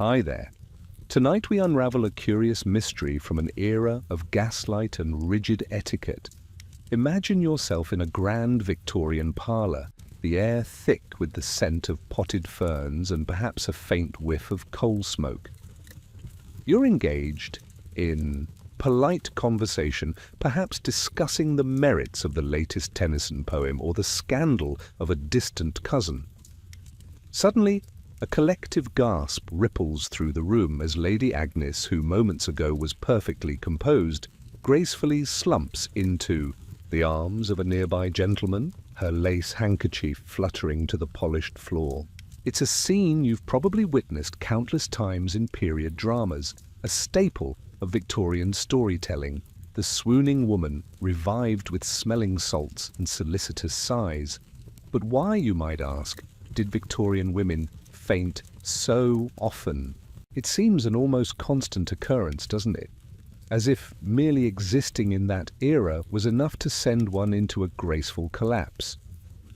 Hi there. Tonight we unravel a curious mystery from an era of gaslight and rigid etiquette. Imagine yourself in a grand Victorian parlour, the air thick with the scent of potted ferns and perhaps a faint whiff of coal smoke. You're engaged in polite conversation, perhaps discussing the merits of the latest Tennyson poem or the scandal of a distant cousin. Suddenly, a collective gasp ripples through the room as Lady Agnes, who moments ago was perfectly composed, gracefully slumps into the arms of a nearby gentleman, her lace handkerchief fluttering to the polished floor. It's a scene you've probably witnessed countless times in period dramas, a staple of Victorian storytelling, the swooning woman revived with smelling salts and solicitous sighs. But why, you might ask, did Victorian women faint so often? It seems an almost constant occurrence, doesn't it? As if merely existing in that era was enough to send one into a graceful collapse.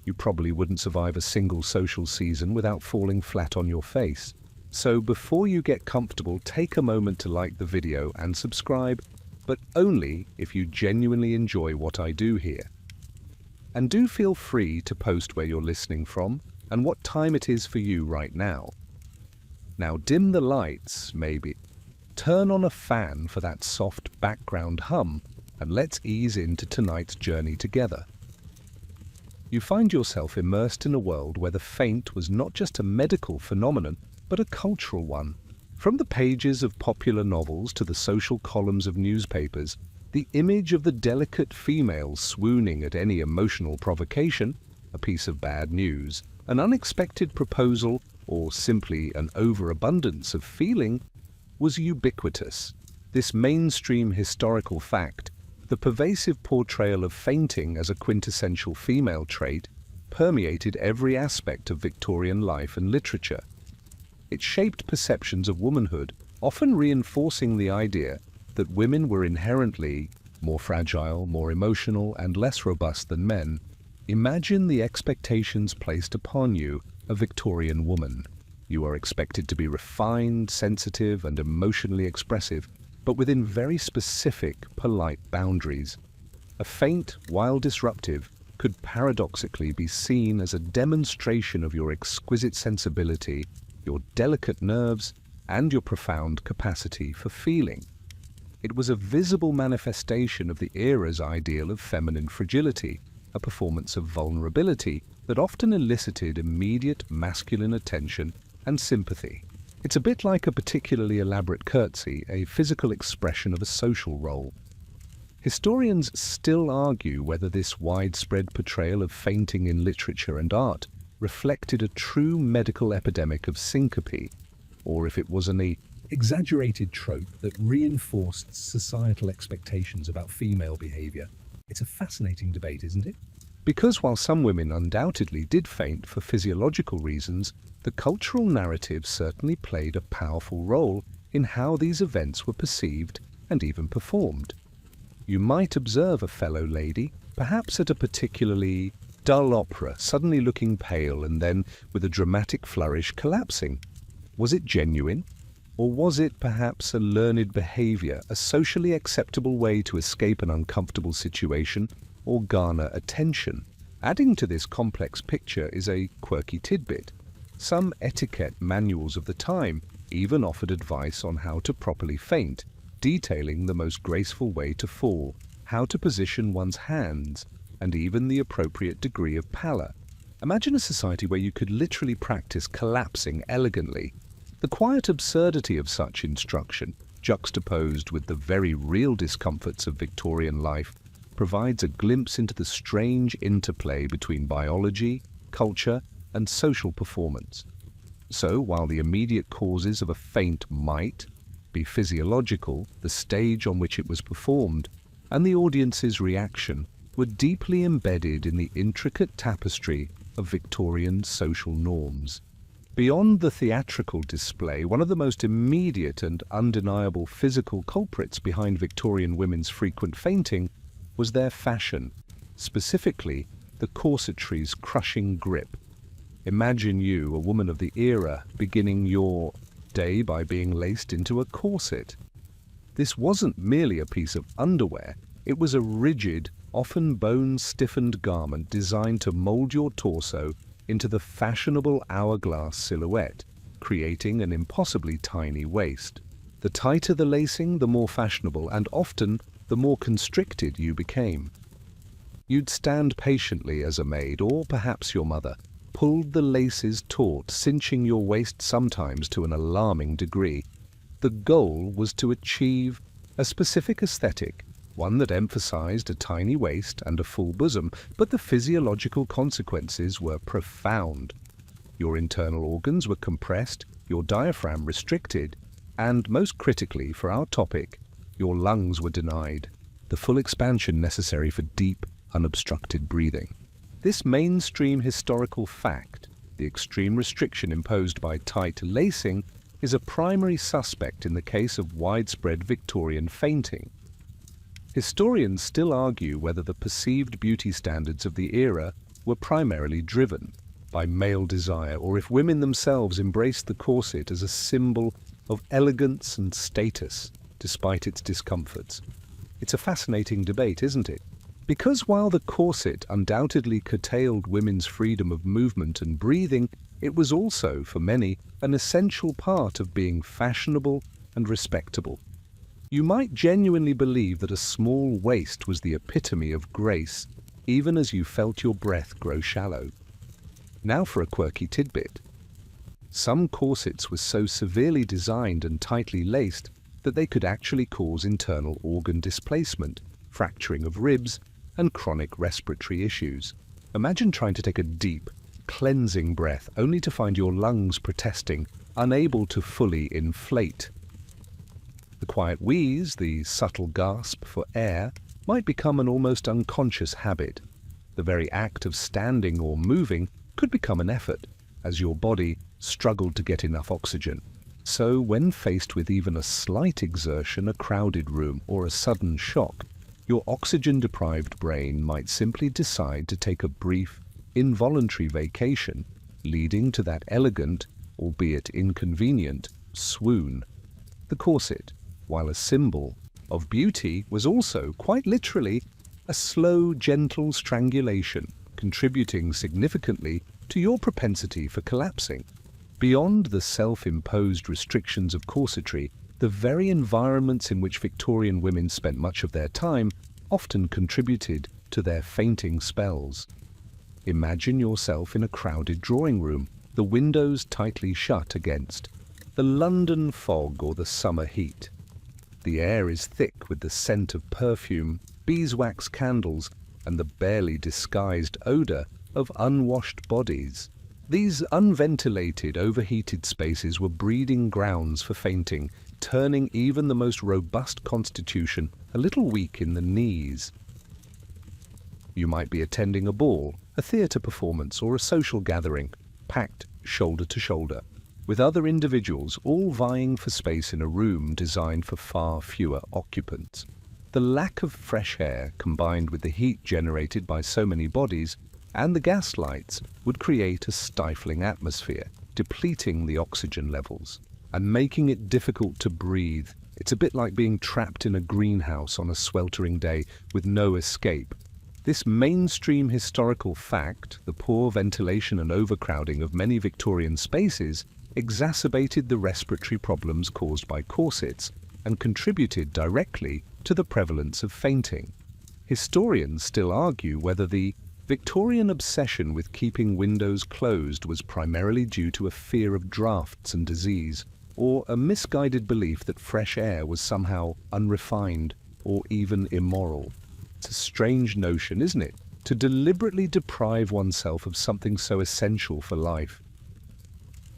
You probably wouldn't survive a single social season without falling flat on your face. So before you get comfortable, take a moment to like the video and subscribe, but only if you genuinely enjoy what I do here. And do feel free to post where you're listening from and what time it is for you right now. Now dim the lights, maybe. Turn on a fan for that soft background hum, and let's ease into tonight's journey together. You find yourself immersed in a world where the faint was not just a medical phenomenon, but a cultural one. From the pages of popular novels to the social columns of newspapers, the image of the delicate female swooning at any emotional provocation, a piece of bad news, an unexpected proposal, or simply an overabundance of feeling, was ubiquitous. This mainstream historical fact, the pervasive portrayal of fainting as a quintessential female trait, permeated every aspect of Victorian life and literature. It shaped perceptions of womanhood, often reinforcing the idea that women were inherently more fragile, more emotional, and less robust than men. Imagine the expectations placed upon you, a Victorian woman. You are expected to be refined, sensitive, and emotionally expressive, but within very specific, polite boundaries. A faint, while disruptive, could paradoxically be seen as a demonstration of your exquisite sensibility, your delicate nerves, and your profound capacity for feeling. It was a visible manifestation of the era's ideal of feminine fragility, a performance of vulnerability that often elicited immediate masculine attention and sympathy. It's a bit like a particularly elaborate curtsy, a physical expression of a social role. Historians still argue whether this widespread portrayal of fainting in literature and art reflected a true medical epidemic of syncope, or if it was an exaggerated trope that reinforced societal expectations about female behavior. It's a fascinating debate, isn't it? Because while some women undoubtedly did faint for physiological reasons, the cultural narrative certainly played a powerful role in how these events were perceived and even performed. You might observe a fellow lady, perhaps at a particularly dull opera, suddenly looking pale and then, with a dramatic flourish, collapsing. Was it genuine? Or was it perhaps a learned behavior, a socially acceptable way to escape an uncomfortable situation or garner attention? Adding to this complex picture is a quirky tidbit. Some etiquette manuals of the time even offered advice on how to properly faint, detailing the most graceful way to fall, how to position one's hands, and even the appropriate degree of pallor. Imagine a society where you could literally practice collapsing elegantly. The quiet absurdity of such instruction, juxtaposed with the very real discomforts of Victorian life, provides a glimpse into the strange interplay between biology, culture, and social performance. So, while the immediate causes of a faint might be physiological, the stage on which it was performed, and the audience's reaction were deeply embedded in the intricate tapestry of Victorian social norms. Beyond the theatrical display, one of the most immediate and undeniable physical culprits behind Victorian women's frequent fainting was their fashion, specifically the corsetry's crushing grip. Imagine you, a woman of the era, beginning your day by being laced into a corset. This wasn't merely a piece of underwear, it was a rigid, often bone-stiffened garment designed to mold your torso into the fashionable hourglass silhouette, creating an impossibly tiny waist. The tighter the lacing, the more fashionable, and often the more constricted you became. You'd stand patiently as a maid, or perhaps your mother, pulled the laces taut, cinching your waist sometimes to an alarming degree. The goal was to achieve a specific aesthetic, one that emphasized a tiny waist and a full bosom, but the physiological consequences were profound. Your internal organs were compressed, your diaphragm restricted, and most critically for our topic, your lungs were denied the full expansion necessary for deep, unobstructed breathing. This mainstream historical fact, the extreme restriction imposed by tight lacing, is a primary suspect in the case of widespread Victorian fainting. Historians still argue whether the perceived beauty standards of the era were primarily driven by male desire, or if women themselves embraced the corset as a symbol of elegance and status, despite its discomforts. It's a fascinating debate, isn't it? Because while the corset undoubtedly curtailed women's freedom of movement and breathing, it was also, for many, an essential part of being fashionable and respectable. You might genuinely believe that a small waist was the epitome of grace, even as you felt your breath grow shallow. Now for a quirky tidbit. Some corsets were so severely designed and tightly laced that they could actually cause internal organ displacement, fracturing of ribs, and chronic respiratory issues. Imagine trying to take a deep, cleansing breath only to find your lungs protesting, unable to fully inflate. The quiet wheeze, the subtle gasp for air, might become an almost unconscious habit. The very act of standing or moving could become an effort, as your body struggled to get enough oxygen. So when faced with even a slight exertion, a crowded room, or a sudden shock, your oxygen-deprived brain might simply decide to take a brief, involuntary vacation, leading to that elegant, albeit inconvenient, swoon. The corset, while a symbol of beauty, was also, quite literally, a slow, gentle strangulation, contributing significantly to your propensity for collapsing. Beyond the self-imposed restrictions of corsetry, the very environments in which Victorian women spent much of their time often contributed to their fainting spells. Imagine yourself in a crowded drawing room, the windows tightly shut against the London fog or the summer heat. The air is thick with the scent of perfume, beeswax candles, and the barely disguised odor of unwashed bodies. These unventilated, overheated spaces were breeding grounds for fainting, turning even the most robust constitution a little weak in the knees. You might be attending a ball, a theatre performance, or a social gathering, packed shoulder to shoulder, with other individuals all vying for space in a room designed for far fewer occupants. The lack of fresh air, combined with the heat generated by so many bodies, and the gas lights, would create a stifling atmosphere, depleting the oxygen levels and making it difficult to breathe. It's a bit like being trapped in a greenhouse on a sweltering day with no escape. This mainstream historical fact, the poor ventilation and overcrowding of many Victorian spaces, exacerbated the respiratory problems caused by corsets and contributed directly to the prevalence of fainting. Historians still argue whether the Victorian obsession with keeping windows closed was primarily due to a fear of drafts and disease, or a misguided belief that fresh air was somehow unrefined or even immoral. It's a strange notion, isn't it, to deliberately deprive oneself of something so essential for life.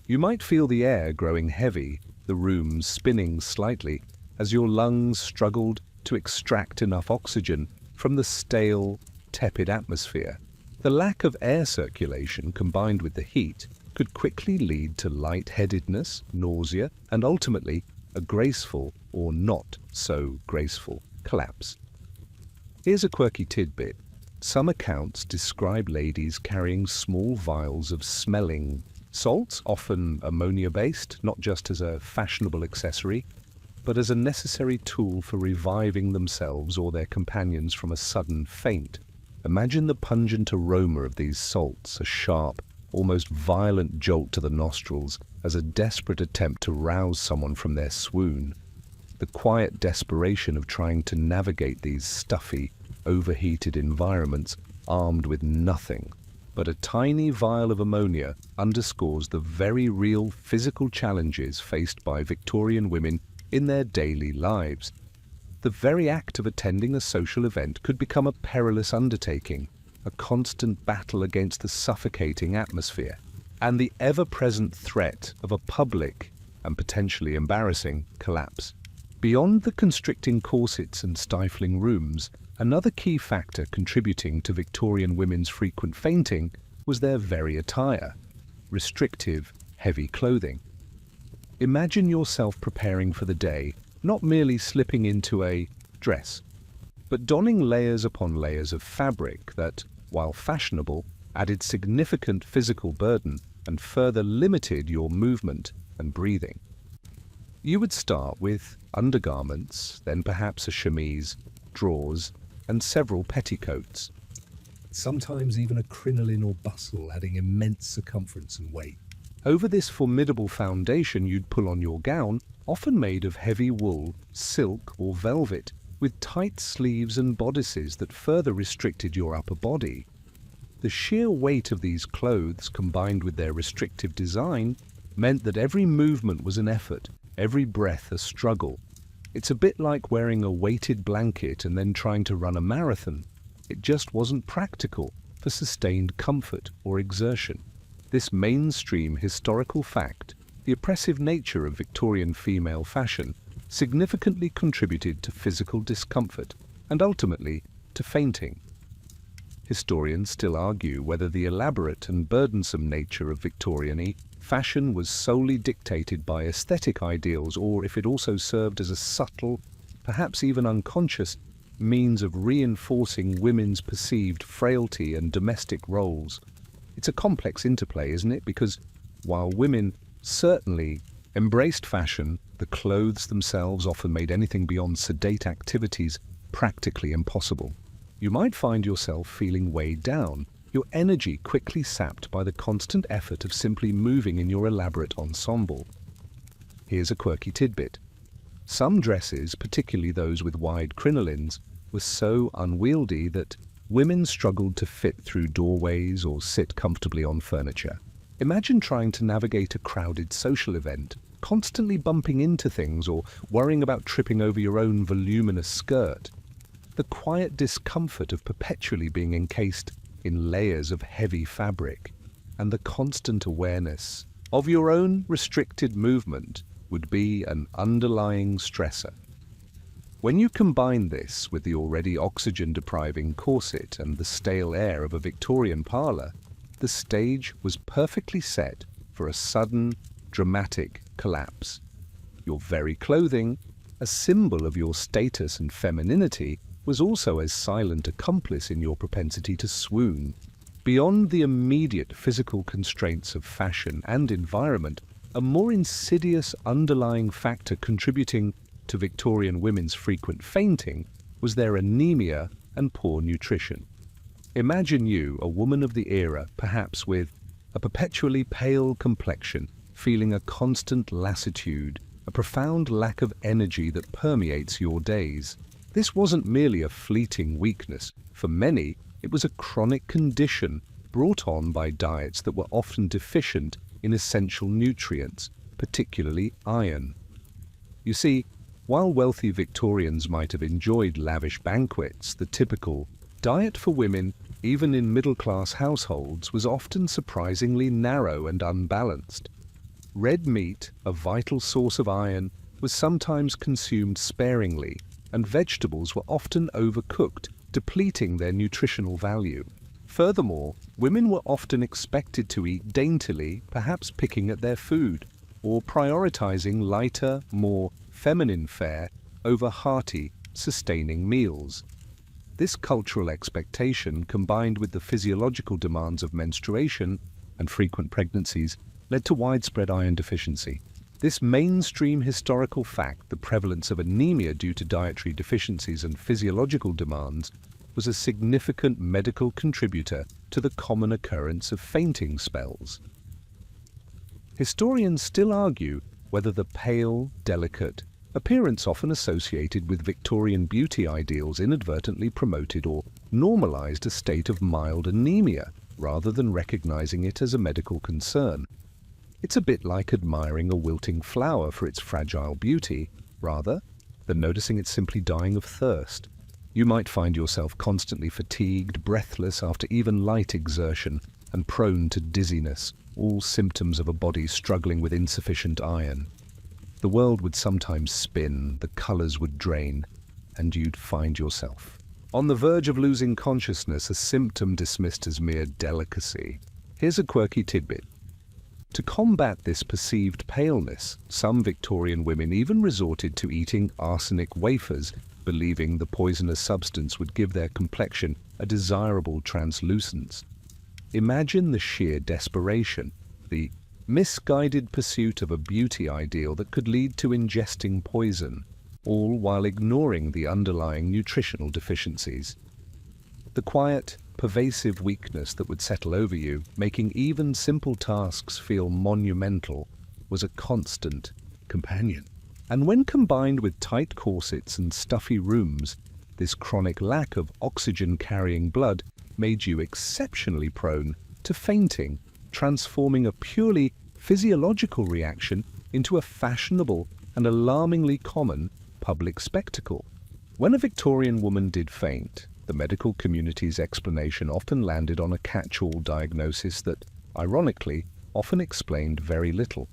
You might feel the air growing heavy, the room spinning slightly, as your lungs struggled to extract enough oxygen from the stale, tepid atmosphere. The lack of air circulation combined with the heat could quickly lead to lightheadedness, nausea, and ultimately a graceful or not so graceful collapse. Here's a quirky tidbit. Some accounts describe ladies carrying small vials of smelling Salts, often ammonia-based, not just as a fashionable accessory, but as a necessary tool for reviving themselves or their companions from a sudden faint. Imagine the pungent aroma of these salts, a sharp, almost violent jolt to the nostrils as a desperate attempt to rouse someone from their swoon. The quiet desperation of trying to navigate these stuffy, overheated environments armed with nothing but a tiny vial of ammonia underscores the very real physical challenges faced by Victorian women in their daily lives. The very act of attending a social event could become a perilous undertaking, a constant battle against the suffocating atmosphere, and the ever-present threat of a public, and potentially embarrassing, collapse. Beyond the constricting corsets and stifling rooms, another key factor contributing to Victorian women's frequent fainting was their very attire: restrictive, heavy clothing. Imagine yourself preparing for the day, not merely slipping into a dress, but donning layers upon layers of fabric that, while fashionable, added significant physical burden and further limited your movement and breathing. You would start with undergarments, then perhaps a chemise, drawers, and several petticoats. Sometimes even a crinoline or bustle, adding immense circumference and weight. Over this formidable foundation you'd pull on your gown, often made of heavy wool, silk, or velvet, with tight sleeves and bodices that further restricted your upper body. The sheer weight of these clothes, combined with their restrictive design, meant that every movement was an effort, every breath a struggle. It's a bit like wearing a weighted blanket and then trying to run a marathon. It just wasn't practical for sustained comfort or exertion. This mainstream historical fact, the oppressive nature of Victorian female fashion, significantly contributed to physical discomfort and ultimately to fainting. Historians still argue whether the elaborate and burdensome nature of Victorian fashion was solely dictated by aesthetic ideals or if it also served as a subtle, perhaps even unconscious, means of reinforcing women's perceived frailty and domestic roles. It's a complex interplay, isn't it? Because while women certainly embraced fashion, the clothes themselves often made anything beyond sedate activities practically impossible. You might find yourself feeling weighed down, your energy quickly sapped by the constant effort of simply moving in your elaborate ensemble. Here's a quirky tidbit. Some dresses, particularly those with wide crinolines, were so unwieldy that women struggled to fit through doorways or sit comfortably on furniture. Imagine trying to navigate a crowded social event, constantly bumping into things or worrying about tripping over your own voluminous skirt. The quiet discomfort of perpetually being encased in layers of heavy fabric, and the constant awareness of your own restricted movement would be an underlying stressor. When you combine this with the already oxygen-depriving corset and the stale air of a Victorian parlour, the stage was perfectly set for a sudden, dramatic collapse. Your very clothing, a symbol of your status and femininity, was also a silent accomplice in your propensity to swoon. Beyond the immediate physical constraints of fashion and environment, a more insidious underlying factor contributing to Victorian women's frequent fainting was their anemia and poor nutrition. Imagine you, a woman of the era, perhaps with a perpetually pale complexion, feeling a constant lassitude, a profound lack of energy that permeates your days. This wasn't merely a fleeting weakness. For many, it was a chronic condition brought on by diets that were often deficient in essential nutrients, particularly iron. You see, while wealthy Victorians might have enjoyed lavish banquets, the typical diet for women, even in middle-class households, was often surprisingly narrow and unbalanced. Red meat, a vital source of iron, was sometimes consumed sparingly, and vegetables were often overcooked, depleting their nutritional value. Furthermore, women were often expected to eat daintily, perhaps picking at their food, or prioritizing lighter, more feminine fare over hearty, sustaining meals. This cultural expectation, combined with the physiological demands of menstruation and frequent pregnancies, led to widespread iron deficiency. This mainstream historical fact, the prevalence of anemia due to dietary deficiencies and physiological demands, was a significant medical contributor to the common occurrence of fainting spells. Historians still argue whether the pale, delicate appearance often associated with Victorian beauty ideals inadvertently promoted or normalized a state of mild anemia rather than recognizing it as a medical concern. It's a bit like admiring a wilting flower for its fragile beauty, rather than noticing it simply dying of thirst. You might find yourself constantly fatigued, breathless after even light exertion, and prone to dizziness, all symptoms of a body struggling with insufficient iron. The world would sometimes spin, the colors would drain, and you'd find yourself on the verge of losing consciousness, a symptom dismissed as mere delicacy. Here's a quirky tidbit. To combat this perceived paleness, some Victorian women even resorted to eating arsenic wafers, believing the poisonous substance would give their complexion a desirable translucence. Imagine the sheer desperation, the misguided pursuit of a beauty ideal that could lead to ingesting poison, all while ignoring the underlying nutritional deficiencies. The quiet, pervasive weakness that would settle over you, making even simple tasks feel monumental, was a constant companion. And when combined with tight corsets and stuffy rooms, this chronic lack of oxygen-carrying blood made you exceptionally prone to fainting, transforming a purely physiological reaction into a fashionable and alarmingly common public spectacle. When a Victorian woman did faint, the medical community's explanation often landed on a catch-all diagnosis that, ironically, often explained very little.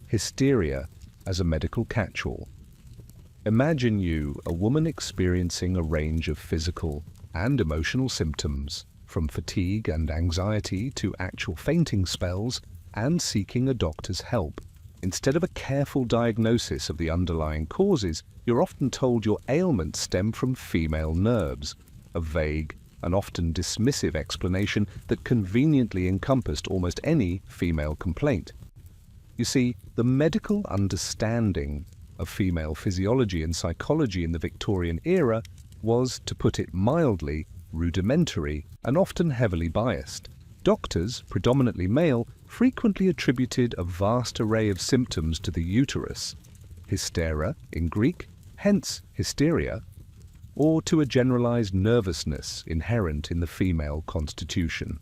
Hysteria as a medical catch-all. Imagine you, a woman experiencing a range of physical and emotional symptoms, from fatigue and anxiety to actual fainting spells, and seeking a doctor's help. Instead of a careful diagnosis of the underlying causes, you're often told your ailments stem from female nerves, a vague and often dismissive explanation that conveniently encompassed almost any female complaint. You see, the medical understanding of female physiology and psychology in the Victorian era was, to put it mildly, rudimentary and often heavily biased. Doctors, predominantly male, frequently attributed a vast array of symptoms to the uterus, hystera in Greek, hence hysteria, or to a generalized nervousness inherent in the female constitution.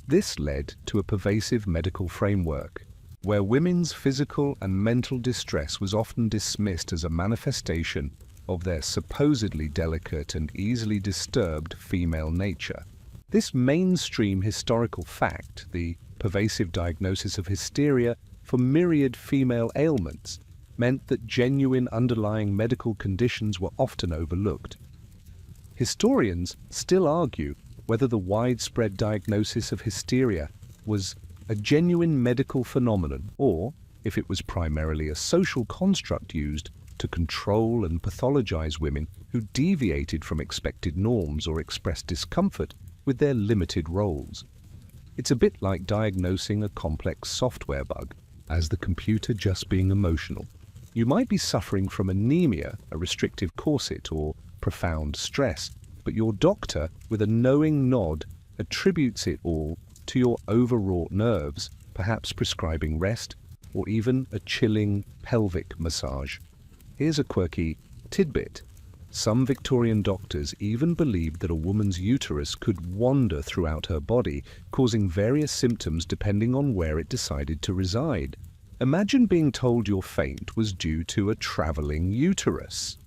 This led to a pervasive medical framework, where women's physical and mental distress was often dismissed as a manifestation of their supposedly delicate and easily disturbed female nature. This mainstream historical fact, the pervasive diagnosis of hysteria for myriad female ailments, meant that genuine underlying medical conditions were often overlooked. Historians still argue whether the widespread diagnosis of hysteria was a genuine medical phenomenon or if it was primarily a social construct used to control and pathologize women who deviated from expected norms or expressed discomfort with their limited roles. It's a bit like diagnosing a complex software bug as the computer just being emotional. You might be suffering from anemia, a restrictive corset, or profound stress, but your doctor, with a knowing nod, attributes it all to your overwrought nerves, perhaps prescribing rest or even a chilling pelvic massage. Here's a quirky tidbit. Some Victorian doctors even believed that a woman's uterus could wander throughout her body, causing various symptoms depending on where it decided to reside. Imagine being told your faint was due to a traveling uterus.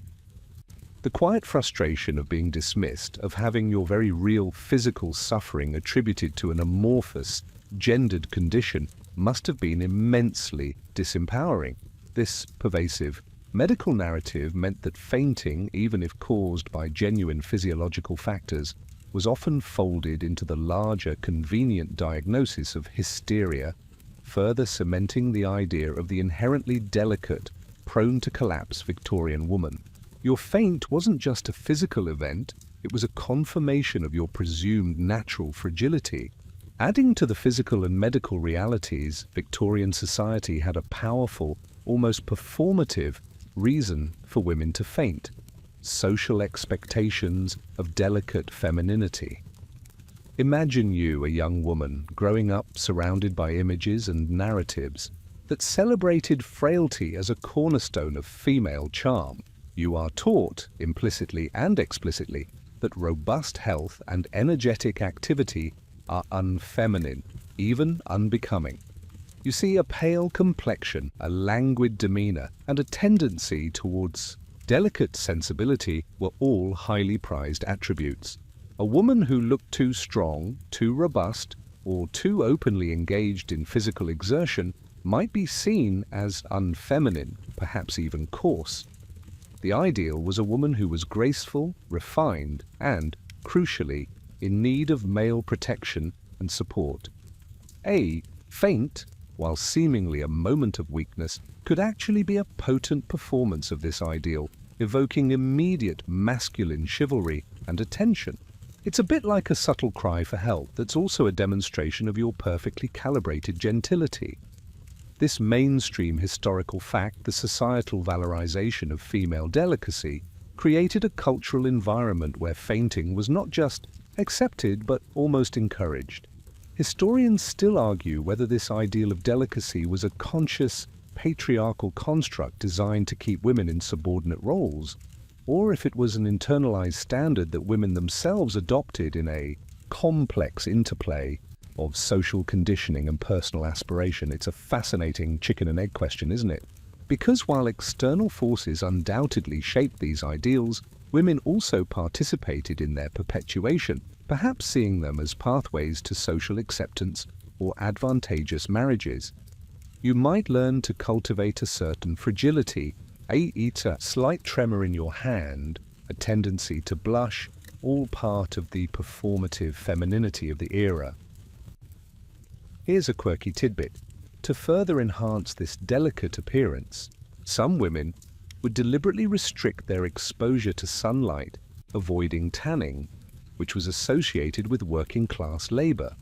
The quiet frustration of being dismissed, of having your very real physical suffering attributed to an amorphous, gendered condition, must have been immensely disempowering. This pervasive medical narrative meant that fainting, even if caused by genuine physiological factors, was often folded into the larger, convenient diagnosis of hysteria, further cementing the idea of the inherently delicate, prone to collapse Victorian woman. Your faint wasn't just a physical event, it was a confirmation of your presumed natural fragility. Adding to the physical and medical realities, Victorian society had a powerful, almost performative, reason for women to faint: social expectations of delicate femininity. Imagine you, a young woman, growing up surrounded by images and narratives that celebrated frailty as a cornerstone of female charm. You are taught, implicitly and explicitly, that robust health and energetic activity are unfeminine, even unbecoming. You see, a pale complexion, a languid demeanor, and a tendency towards delicate sensibility were all highly prized attributes. A woman who looked too strong, too robust, or too openly engaged in physical exertion might be seen as unfeminine, perhaps even coarse. The ideal was a woman who was graceful, refined, and, crucially, in need of male protection and support. A faint, while seemingly a moment of weakness, could actually be a potent performance of this ideal, evoking immediate masculine chivalry and attention. It's a bit like a subtle cry for help that's also a demonstration of your perfectly calibrated gentility. This mainstream historical fact, the societal valorization of female delicacy, created a cultural environment where fainting was not just accepted but almost encouraged. Historians still argue whether this ideal of delicacy was a conscious, patriarchal construct designed to keep women in subordinate roles, or if it was an internalized standard that women themselves adopted in a complex interplay of social conditioning and personal aspiration. It's a fascinating chicken and egg question, isn't it? Because while external forces undoubtedly shaped these ideals, women also participated in their perpetuation, perhaps seeing them as pathways to social acceptance or advantageous marriages. You might learn to cultivate a certain fragility, a slight tremor in your hand, a tendency to blush, all part of the performative femininity of the era. Here's a quirky tidbit. To further enhance this delicate appearance, some women would deliberately restrict their exposure to sunlight, avoiding tanning, which was associated with working-class labor.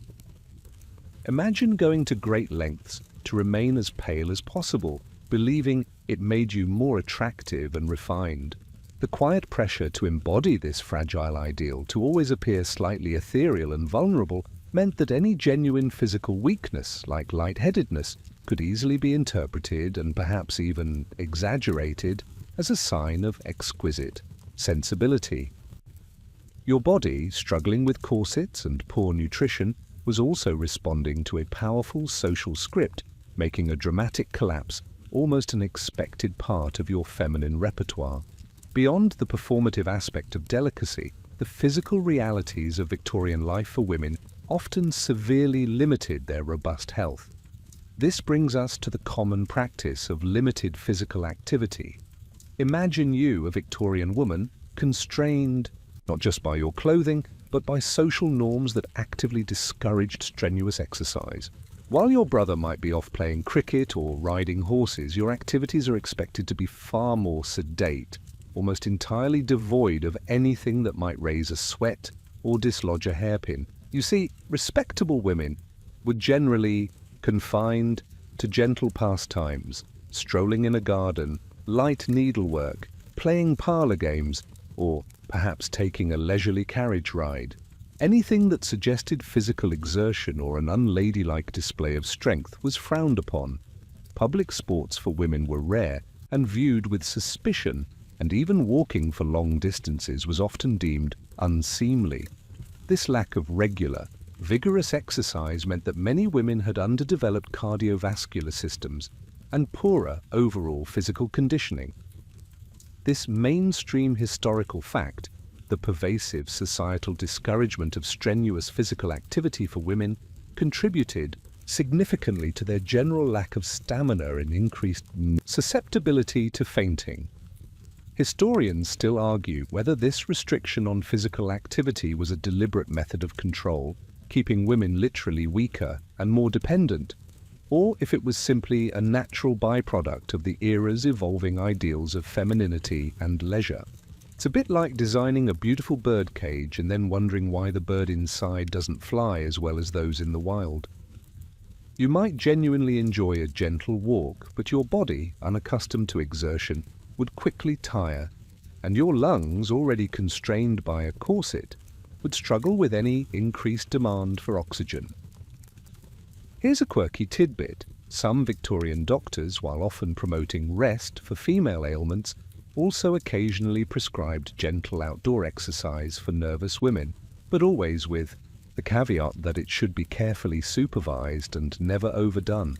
Imagine going to great lengths to remain as pale as possible, believing it made you more attractive and refined. The quiet pressure to embody this fragile ideal, to always appear slightly ethereal and vulnerable, meant that any genuine physical weakness, like lightheadedness, could easily be interpreted and perhaps even exaggerated as a sign of exquisite sensibility. Your body, struggling with corsets and poor nutrition, was also responding to a powerful social script, making a dramatic collapse almost an expected part of your feminine repertoire. Beyond the performative aspect of delicacy, the physical realities of Victorian life for women often severely limited their robust health. This brings us to the common practice of limited physical activity. Imagine you, a Victorian woman, constrained not just by your clothing, but by social norms that actively discouraged strenuous exercise. While your brother might be off playing cricket or riding horses, your activities are expected to be far more sedate, almost entirely devoid of anything that might raise a sweat or dislodge a hairpin. You see, respectable women were generally confined to gentle pastimes, strolling in a garden, light needlework, playing parlor games, or perhaps taking a leisurely carriage ride. Anything that suggested physical exertion or an unladylike display of strength was frowned upon. Public sports for women were rare and viewed with suspicion, and even walking for long distances was often deemed unseemly. This lack of regular, vigorous exercise meant that many women had underdeveloped cardiovascular systems and poorer overall physical conditioning. This mainstream historical fact, the pervasive societal discouragement of strenuous physical activity for women, contributed significantly to their general lack of stamina and increased susceptibility to fainting. Historians still argue whether this restriction on physical activity was a deliberate method of control, keeping women literally weaker and more dependent, or if it was simply a natural byproduct of the era's evolving ideals of femininity and leisure. It's a bit like designing a beautiful bird cage and then wondering why the bird inside doesn't fly as well as those in the wild. You might genuinely enjoy a gentle walk, but your body, unaccustomed to exertion, would quickly tire, and your lungs, already constrained by a corset, would struggle with any increased demand for oxygen. Here's a quirky tidbit. Some Victorian doctors, while often promoting rest for female ailments, also occasionally prescribed gentle outdoor exercise for nervous women, but always with the caveat that it should be carefully supervised and never overdone.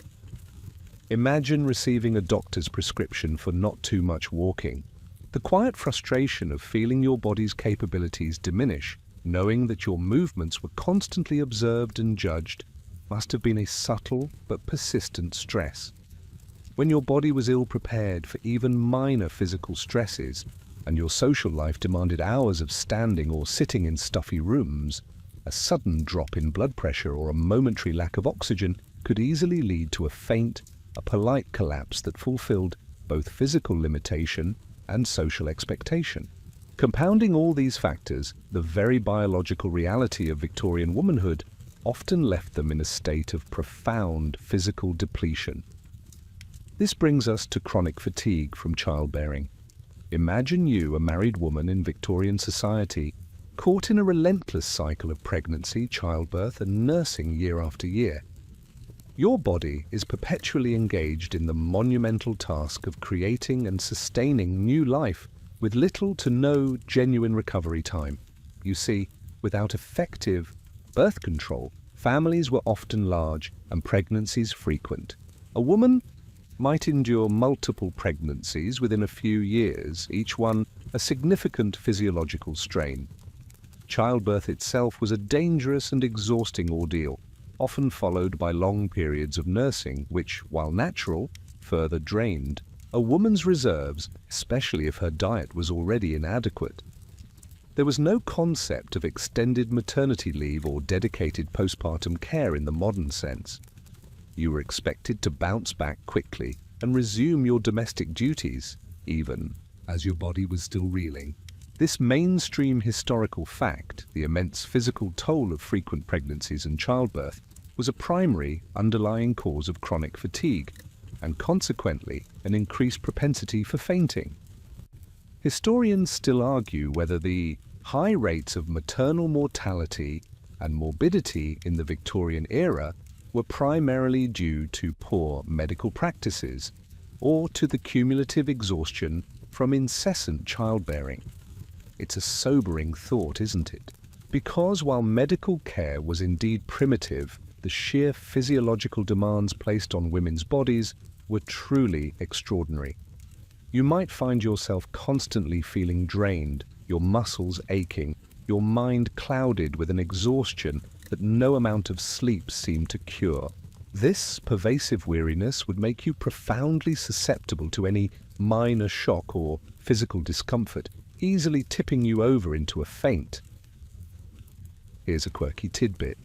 Imagine receiving a doctor's prescription for not too much walking. The quiet frustration of feeling your body's capabilities diminish, knowing that your movements were constantly observed and judged, must have been a subtle but persistent stress. When your body was ill-prepared for even minor physical stresses, and your social life demanded hours of standing or sitting in stuffy rooms, a sudden drop in blood pressure or a momentary lack of oxygen could easily lead to a polite collapse that fulfilled both physical limitation and social expectation. Compounding all these factors, the very biological reality of Victorian womanhood often left them in a state of profound physical depletion. This brings us to chronic fatigue from childbearing. Imagine you, a married woman in Victorian society, caught in a relentless cycle of pregnancy, childbirth, and nursing year after year. Your body is perpetually engaged in the monumental task of creating and sustaining new life with little to no genuine recovery time. You see, without effective birth control, families were often large and pregnancies frequent. A woman might endure multiple pregnancies within a few years, each one a significant physiological strain. Childbirth itself was a dangerous and exhausting ordeal, often followed by long periods of nursing, which, while natural, further drained a woman's reserves, especially if her diet was already inadequate. There was no concept of extended maternity leave or dedicated postpartum care in the modern sense. You were expected to bounce back quickly and resume your domestic duties, even as your body was still reeling. This mainstream historical fact, the immense physical toll of frequent pregnancies and childbirth, was a primary underlying cause of chronic fatigue, and consequently an increased propensity for fainting. Historians still argue whether the high rates of maternal mortality and morbidity in the Victorian era were primarily due to poor medical practices or to the cumulative exhaustion from incessant childbearing. It's a sobering thought, isn't it? Because while medical care was indeed primitive, the sheer physiological demands placed on women's bodies were truly extraordinary. You might find yourself constantly feeling drained, your muscles aching, your mind clouded with an exhaustion that no amount of sleep seemed to cure. This pervasive weariness would make you profoundly susceptible to any minor shock or physical discomfort, easily tipping you over into a faint. Here's a quirky tidbit.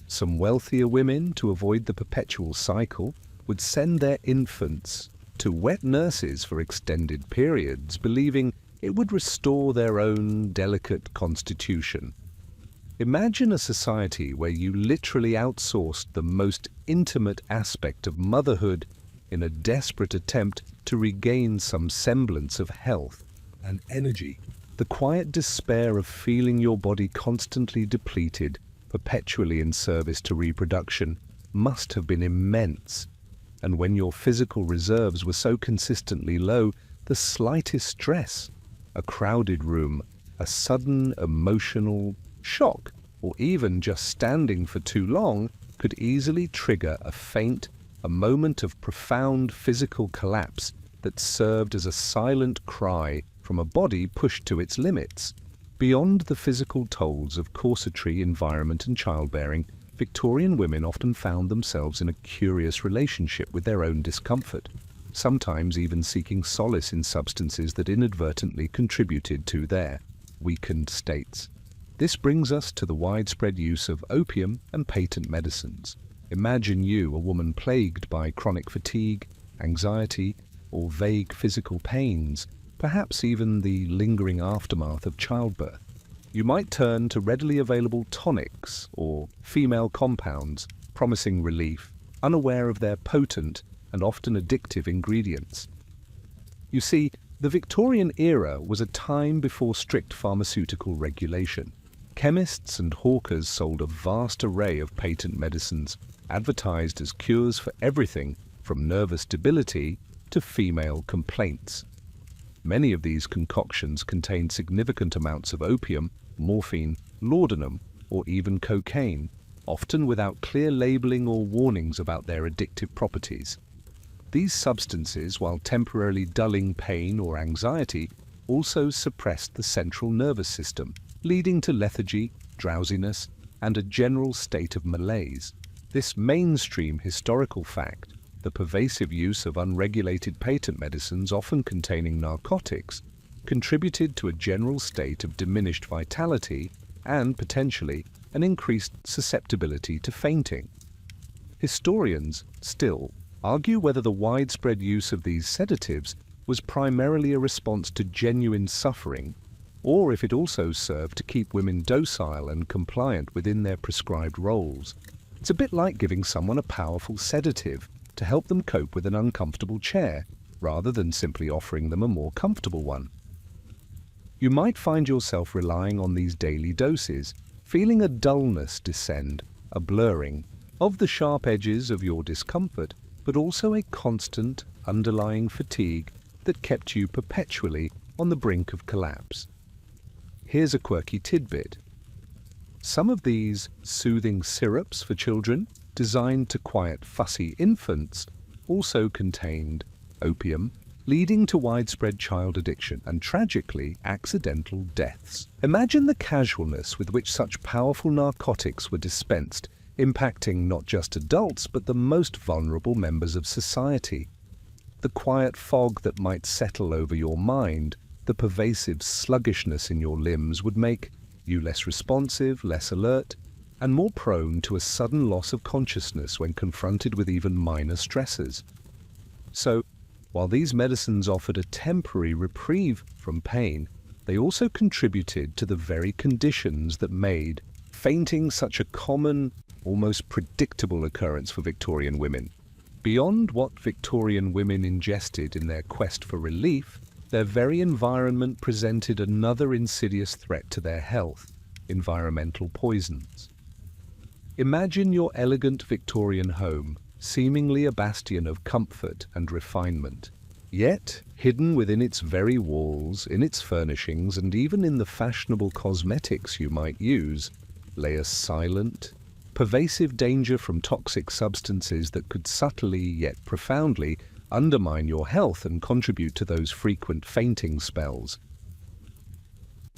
Some wealthier women, to avoid the perpetual cycle, would send their infants to wet nurses for extended periods, believing it would restore their own delicate constitution. Imagine a society where you literally outsourced the most intimate aspect of motherhood in a desperate attempt to regain some semblance of health and energy. The quiet despair of feeling your body constantly depleted, perpetually in service to reproduction, must have been immense. And when your physical reserves were so consistently low, the slightest stress, a crowded room, a sudden emotional shock, or even just standing for too long, could easily trigger a faint, a moment of profound physical collapse that served as a silent cry from a body pushed to its limits. Beyond the physical tolls of corsetry, environment, and childbearing, Victorian women often found themselves in a curious relationship with their own discomfort, sometimes even seeking solace in substances that inadvertently contributed to their weakened states. This brings us to the widespread use of opium and patent medicines. Imagine you, a woman plagued by chronic fatigue, anxiety, or vague physical pains, perhaps even the lingering aftermath of childbirth. You might turn to readily available tonics or female compounds, promising relief, unaware of their potent and often addictive ingredients. You see, the Victorian era was a time before strict pharmaceutical regulation. Chemists and hawkers sold a vast array of patent medicines, advertised as cures for everything from nervous debility to female complaints. Many of these concoctions contained significant amounts of opium, morphine, laudanum, or even cocaine, often without clear labeling or warnings about their addictive properties. These substances, while temporarily dulling pain or anxiety, also suppressed the central nervous system, leading to lethargy, drowsiness, and a general state of malaise. This mainstream historical fact, the pervasive use of unregulated patent medicines often containing narcotics, contributed to a general state of diminished vitality and, potentially, an increased susceptibility to fainting. Historians, still, argue whether the widespread use of these sedatives was primarily a response to genuine suffering, or if it also served to keep women docile and compliant within their prescribed roles. It's a bit like giving someone a powerful sedative to help them cope with an uncomfortable chair, rather than simply offering them a more comfortable one. You might find yourself relying on these daily doses, feeling a dullness descend, a blurring of the sharp edges of your discomfort, but also a constant, underlying fatigue that kept you perpetually on the brink of collapse. Here's a quirky tidbit. Some of these soothing syrups for children, designed to quiet fussy infants, also contained opium, leading to widespread child addiction and, tragically, accidental deaths. Imagine the casualness with which such powerful narcotics were dispensed, impacting not just adults but the most vulnerable members of society. The quiet fog that might settle over your mind, the pervasive sluggishness in your limbs would make you less responsive, less alert, and more prone to a sudden loss of consciousness when confronted with even minor stressors. So, while these medicines offered a temporary reprieve from pain, they also contributed to the very conditions that made fainting such a common, almost predictable occurrence for Victorian women. Beyond what Victorian women ingested in their quest for relief, their very environment presented another insidious threat to their health: environmental poisons. Imagine your elegant Victorian home, seemingly a bastion of comfort and refinement. Yet, hidden within its very walls, in its furnishings, and even in the fashionable cosmetics you might use, lay a silent, pervasive danger from toxic substances that could subtly yet profoundly undermine your health and contribute to those frequent fainting spells.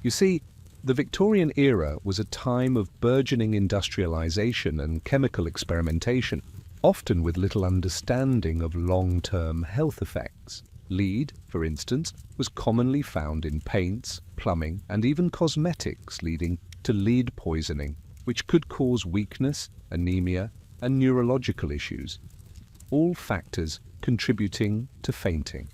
You see, the Victorian era was a time of burgeoning industrialization and chemical experimentation, often with little understanding of long-term health effects. Lead, for instance, was commonly found in paints, plumbing, and even cosmetics, leading to lead poisoning, which could cause weakness, anemia, and neurological issues, all factors contributing to fainting.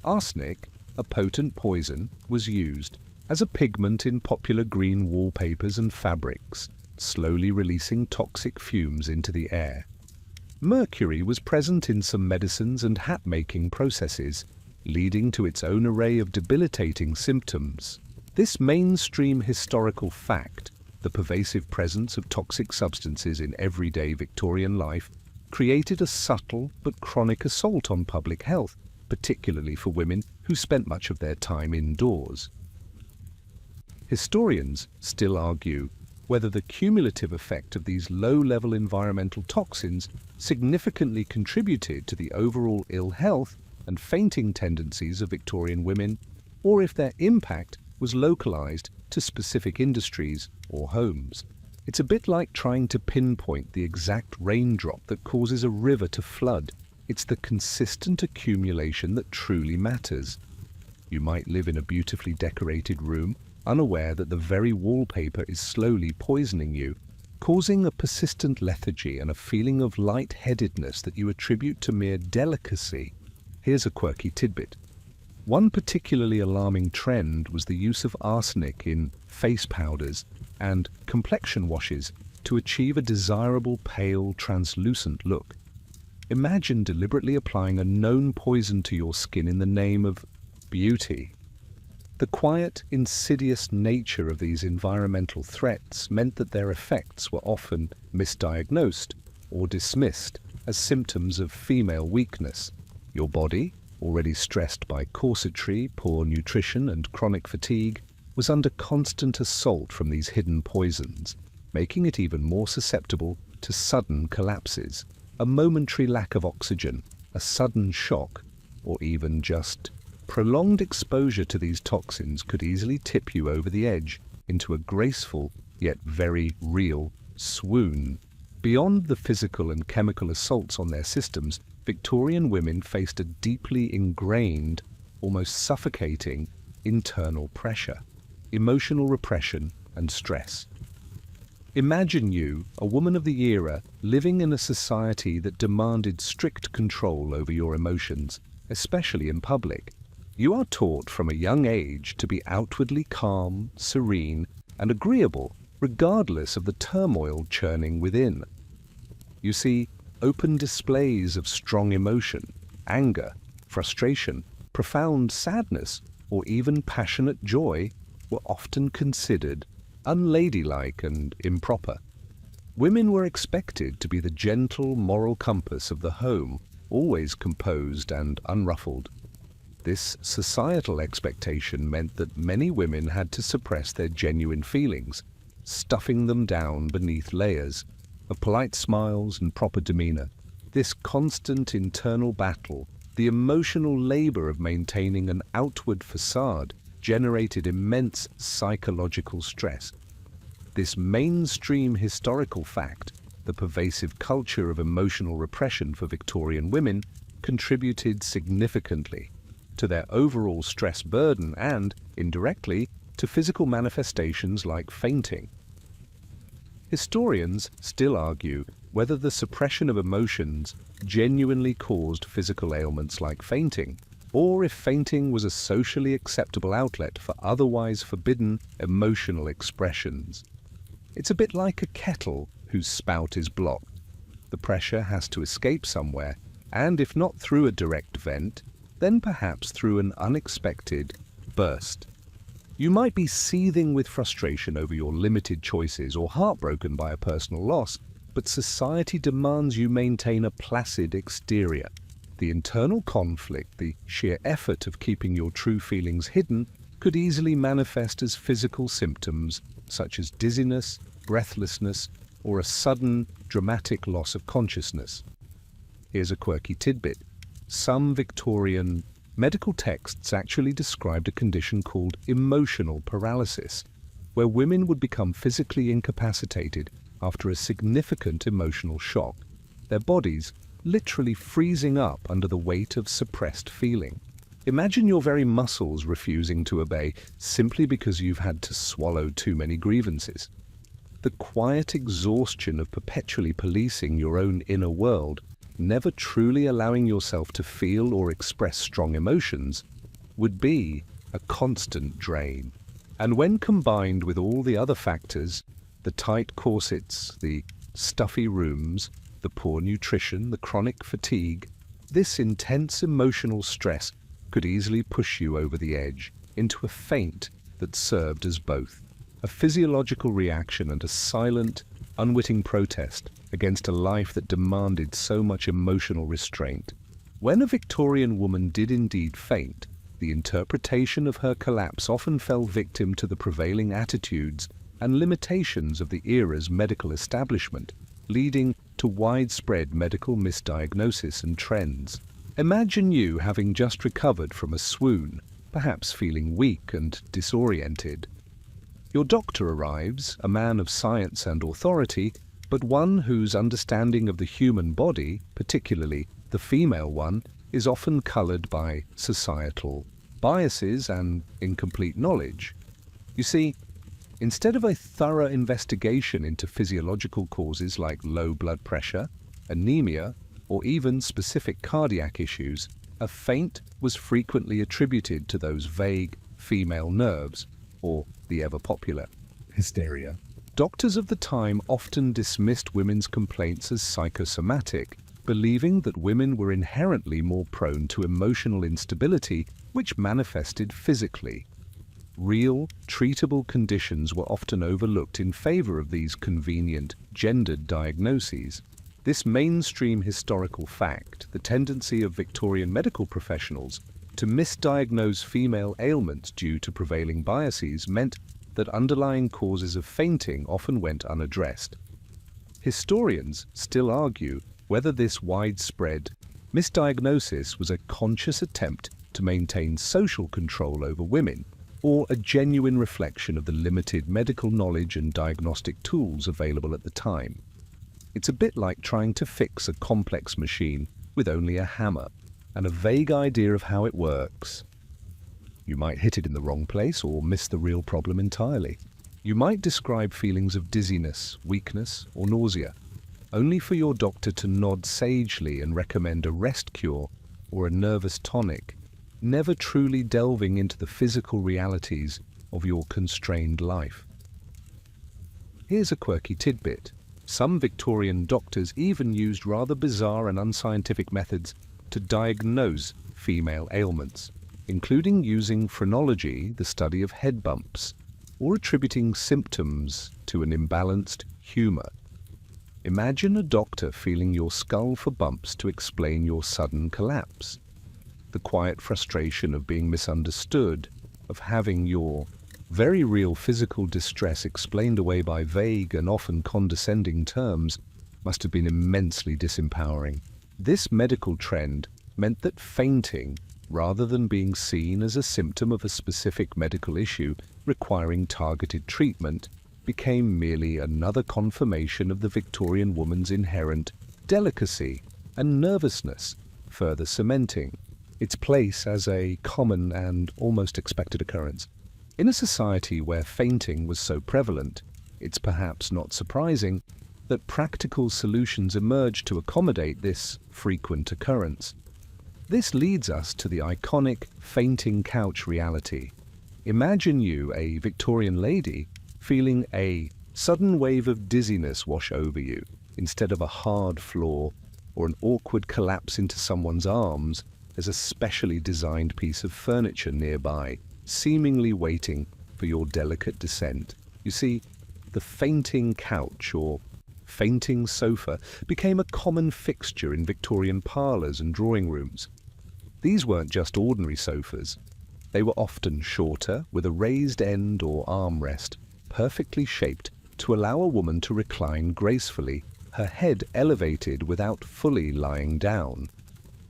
Arsenic, a potent poison, was used as a pigment in popular green wallpapers and fabrics, slowly releasing toxic fumes into the air. Mercury was present in some medicines and hat-making processes, leading to its own array of debilitating symptoms. This mainstream historical fact, the pervasive presence of toxic substances in everyday Victorian life, created a subtle but chronic assault on public health, particularly for women who spent much of their time indoors. Historians still argue whether the cumulative effect of these low-level environmental toxins significantly contributed to the overall ill health and fainting tendencies of Victorian women, or if their impact was localized to specific industries or homes. It's a bit like trying to pinpoint the exact raindrop that causes a river to flood. It's the consistent accumulation that truly matters. You might live in a beautifully decorated room, unaware that the very wallpaper is slowly poisoning you, causing a persistent lethargy and a feeling of light-headedness that you attribute to mere delicacy. Here's a quirky tidbit. One particularly alarming trend was the use of arsenic in face powders and complexion washes to achieve a desirable pale, translucent look. Imagine deliberately applying a known poison to your skin in the name of beauty. The quiet, insidious nature of these environmental threats meant that their effects were often misdiagnosed or dismissed as symptoms of female weakness. Your body, already stressed by corsetry, poor nutrition, and chronic fatigue, was under constant assault from these hidden poisons, making it even more susceptible to sudden collapses, a momentary lack of oxygen, a sudden shock, or even just prolonged exposure to these toxins could easily tip you over the edge into a graceful yet very real swoon. Beyond the physical and chemical assaults on their systems, Victorian women faced a deeply ingrained, almost suffocating, internal pressure, emotional repression and stress. Imagine you, a woman of the era, living in a society that demanded strict control over your emotions, especially in public. You are taught from a young age to be outwardly calm, serene, and agreeable, regardless of the turmoil churning within. You see, open displays of strong emotion, anger, frustration, profound sadness, or even passionate joy were often considered unladylike and improper. Women were expected to be the gentle moral compass of the home, always composed and unruffled. This societal expectation meant that many women had to suppress their genuine feelings, stuffing them down beneath layers of polite smiles and proper demeanor. This constant internal battle, the emotional labor of maintaining an outward facade, generated immense psychological stress. This mainstream historical fact, the pervasive culture of emotional repression for Victorian women, contributed significantly to their overall stress burden and, indirectly, to physical manifestations like fainting. Historians still argue whether the suppression of emotions genuinely caused physical ailments like fainting, or if fainting was a socially acceptable outlet for otherwise forbidden emotional expressions. It's a bit like a kettle whose spout is blocked. The pressure has to escape somewhere, and if not through a direct vent, then perhaps through an unexpected burst. You might be seething with frustration over your limited choices or heartbroken by a personal loss, but society demands you maintain a placid exterior. The internal conflict, the sheer effort of keeping your true feelings hidden, could easily manifest as physical symptoms such as dizziness, breathlessness, or a sudden, dramatic loss of consciousness. Here's a quirky tidbit. Some Victorian medical texts actually described a condition called emotional paralysis, where women would become physically incapacitated after a significant emotional shock, their bodies literally freezing up under the weight of suppressed feeling. Imagine your very muscles refusing to obey simply because you've had to swallow too many grievances. The quiet exhaustion of perpetually policing your own inner world, never truly allowing yourself to feel or express strong emotions, would be a constant drain. And when combined with all the other factors, the tight corsets, the stuffy rooms, the poor nutrition, the chronic fatigue, this intense emotional stress could easily push you over the edge into a faint that served as both a physiological reaction and a silent, unwitting protest against a life that demanded so much emotional restraint. When a Victorian woman did indeed faint, the interpretation of her collapse often fell victim to the prevailing attitudes and limitations of the era's medical establishment, leading to widespread medical misdiagnosis and trends. Imagine you having just recovered from a swoon, perhaps feeling weak and disoriented. Your doctor arrives, a man of science and authority, but one whose understanding of the human body, particularly the female one, is often colored by societal biases and incomplete knowledge. You see, instead of a thorough investigation into physiological causes like low blood pressure, anemia, or even specific cardiac issues, A faint was frequently attributed to those vague female nerves, or the ever-popular hysteria. Doctors of the time often dismissed women's complaints as psychosomatic, believing that women were inherently more prone to emotional instability, which manifested physically. Real, treatable conditions were often overlooked in favor of these convenient, gendered diagnoses. This mainstream historical fact, the tendency of Victorian medical professionals to misdiagnose female ailments due to prevailing biases, meant that underlying causes of fainting often went unaddressed. Historians still argue whether this widespread misdiagnosis was a conscious attempt to maintain social control over women, or a genuine reflection of the limited medical knowledge and diagnostic tools available at the time. It's a bit like trying to fix a complex machine with only a hammer and a vague idea of how it works. You might hit it in the wrong place or miss the real problem entirely. You might describe feelings of dizziness, weakness, or nausea, only for your doctor to nod sagely and recommend a rest cure or a nervous tonic, never truly delving into the physical realities of your constrained life. Here's a quirky tidbit. Some Victorian doctors even used rather bizarre and unscientific methods to diagnose female ailments, including using phrenology, the study of head bumps, or attributing symptoms to an imbalanced humor. Imagine a doctor feeling your skull for bumps to explain your sudden collapse. The quiet frustration of being misunderstood, of having your very real physical distress explained away by vague and often condescending terms, must have been immensely disempowering. This medical trend meant that fainting, rather than being seen as a symptom of a specific medical issue requiring targeted treatment, became merely another confirmation of the Victorian woman's inherent delicacy and nervousness, further cementing its place as a common and almost expected occurrence. In a society where fainting was so prevalent, it's perhaps not surprising that practical solutions emerged to accommodate this frequent occurrence. This leads us to the iconic fainting couch reality. Imagine you, a Victorian lady, feeling a sudden wave of dizziness wash over you, instead of a hard floor or an awkward collapse into someone's arms. There's a specially designed piece of furniture nearby, seemingly waiting for your delicate descent. You see, the fainting couch, or fainting sofa, became a common fixture in Victorian parlours and drawing rooms. These weren't just ordinary sofas. They were often shorter, with a raised end or armrest, perfectly shaped to allow a woman to recline gracefully, her head elevated without fully lying down.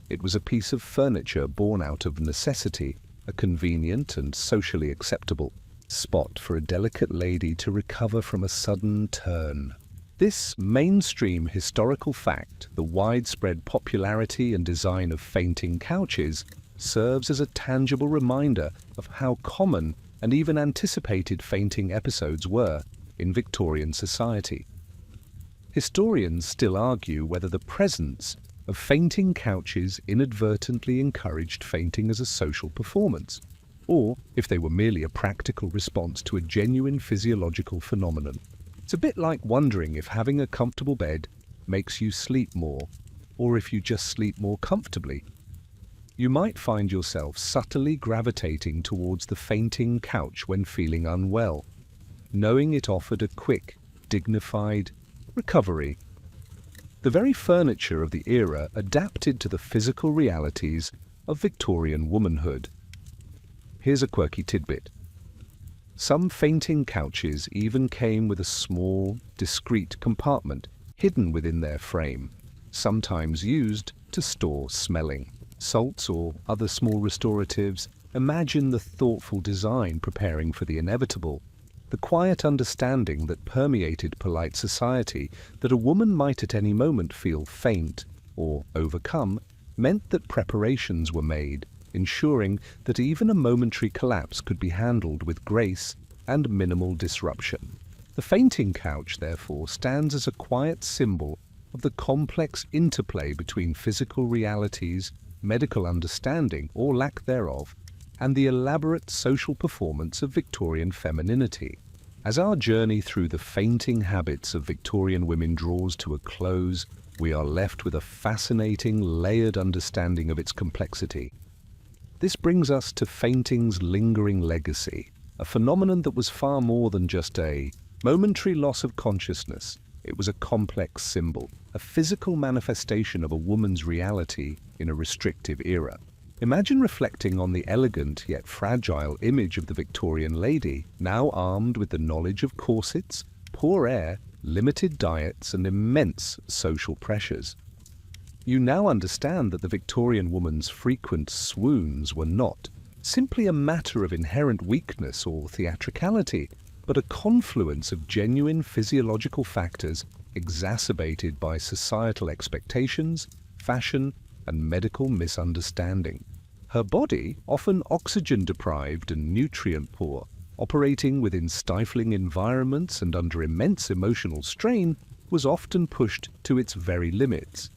It was a piece of furniture born out of necessity, a convenient and socially acceptable spot for a delicate lady to recover from a sudden turn. This mainstream historical fact, the widespread popularity and design of fainting couches, serves as a tangible reminder of how common and even anticipated fainting episodes were in Victorian society. Historians still argue whether the presence of fainting couches inadvertently encouraged fainting as a social performance, or if they were merely a practical response to a genuine physiological phenomenon. It's a bit like wondering if having a comfortable bed makes you sleep more, or if you just sleep more comfortably. You might find yourself subtly gravitating towards the fainting couch when feeling unwell, knowing it offered a quick, dignified recovery. The very furniture of the era adapted to the physical realities of Victorian womanhood. Here's a quirky tidbit. Some fainting couches even came with a small, discreet compartment hidden within their frame, sometimes used to store smelling salts or other small restoratives. Imagine the thoughtful design preparing for the inevitable. The quiet understanding that permeated polite society that a woman might at any moment feel faint or overcome meant that preparations were made, ensuring that even a momentary collapse could be handled with grace and minimal disruption. The fainting couch, therefore, stands as a quiet symbol of the complex interplay between physical realities, medical understanding or lack thereof, and the elaborate social performance of Victorian femininity. As our journey through the fainting habits of Victorian women draws to a close, we are left with a fascinating, layered understanding of its complexity. This brings us to fainting's lingering legacy, a phenomenon that was far more than just a momentary loss of consciousness. It was a complex symbol, a physical manifestation of a woman's reality in a restrictive era. Imagine reflecting on the elegant yet fragile image of the Victorian lady, now armed with the knowledge of corsets, poor air, limited diets, and immense social pressures. You now understand that the Victorian woman's frequent swoons were not simply a matter of inherent weakness or theatricality, but a confluence of genuine physiological factors exacerbated by societal expectations, fashion, and medical misunderstanding. Her body, often oxygen-deprived and nutrient-poor, operating within stifling environments and under immense emotional strain, was often pushed to its very limits.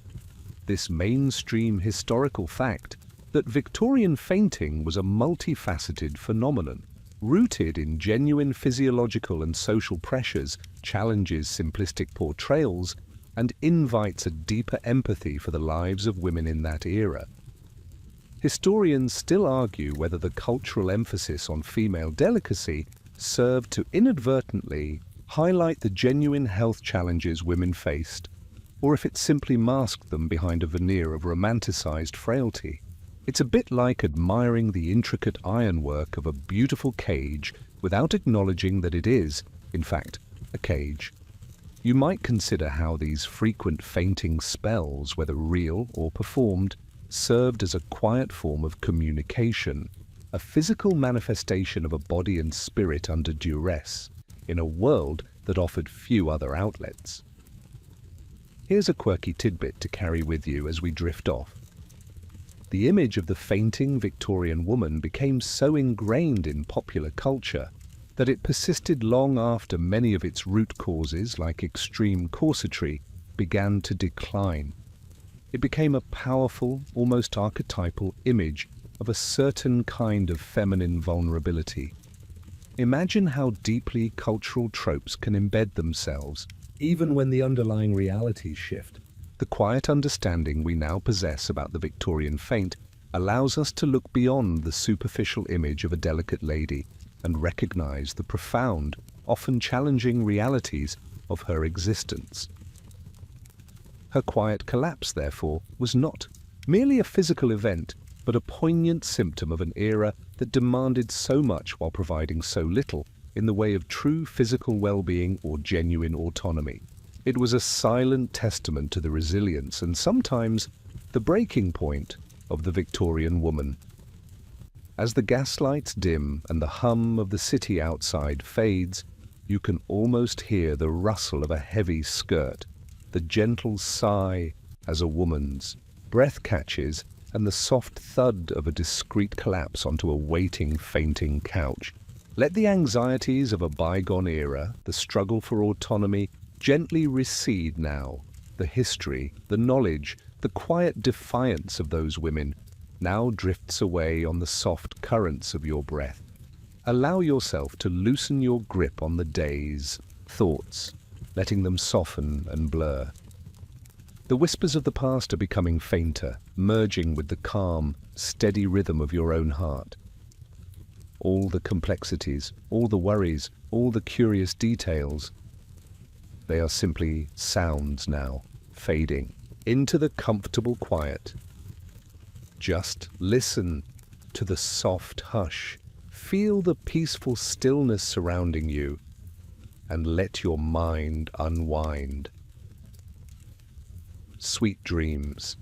This mainstream historical fact that Victorian fainting was a multifaceted phenomenon, rooted in genuine physiological and social pressures, challenges simplistic portrayals, and invites a deeper empathy for the lives of women in that era. Historians still argue whether the cultural emphasis on female delicacy served to inadvertently highlight the genuine health challenges women faced, or if it simply masked them behind a veneer of romanticized frailty. It's a bit like admiring the intricate ironwork of a beautiful cage without acknowledging that it is, in fact, a cage. You might consider how these frequent fainting spells, whether real or performed, served as a quiet form of communication, a physical manifestation of a body and spirit under duress, in a world that offered few other outlets. Here's a quirky tidbit to carry with you as we drift off. The image of the fainting Victorian woman became so ingrained in popular culture that it persisted long after many of its root causes, like extreme corsetry, began to decline. It became a powerful, almost archetypal image of a certain kind of feminine vulnerability. Imagine how deeply cultural tropes can embed themselves, even when the underlying realities shift. The quiet understanding we now possess about the Victorian faint allows us to look beyond the superficial image of a delicate lady and recognize the profound, often challenging realities of her existence. Her quiet collapse, therefore, was not merely a physical event, but a poignant symptom of an era that demanded so much while providing so little in the way of true physical well-being or genuine autonomy. It was a silent testament to the resilience and sometimes the breaking point of the Victorian woman. As the gaslights dim and the hum of the city outside fades, you can almost hear the rustle of a heavy skirt, the gentle sigh as a woman's breath catches, and the soft thud of a discreet collapse onto a waiting, fainting couch. Let the anxieties of a bygone era, the struggle for autonomy, gently recede now. The history, the knowledge, the quiet defiance of those women now drifts away on the soft currents of your breath. Allow yourself to loosen your grip on the day's thoughts, letting them soften and blur. The whispers of the past are becoming fainter, merging with the calm, steady rhythm of your own heart. All the complexities, all the worries, all the curious details, they are simply sounds now, fading into the comfortable quiet. Just listen to the soft hush, feel the peaceful stillness surrounding you, and let your mind unwind. Sweet dreams.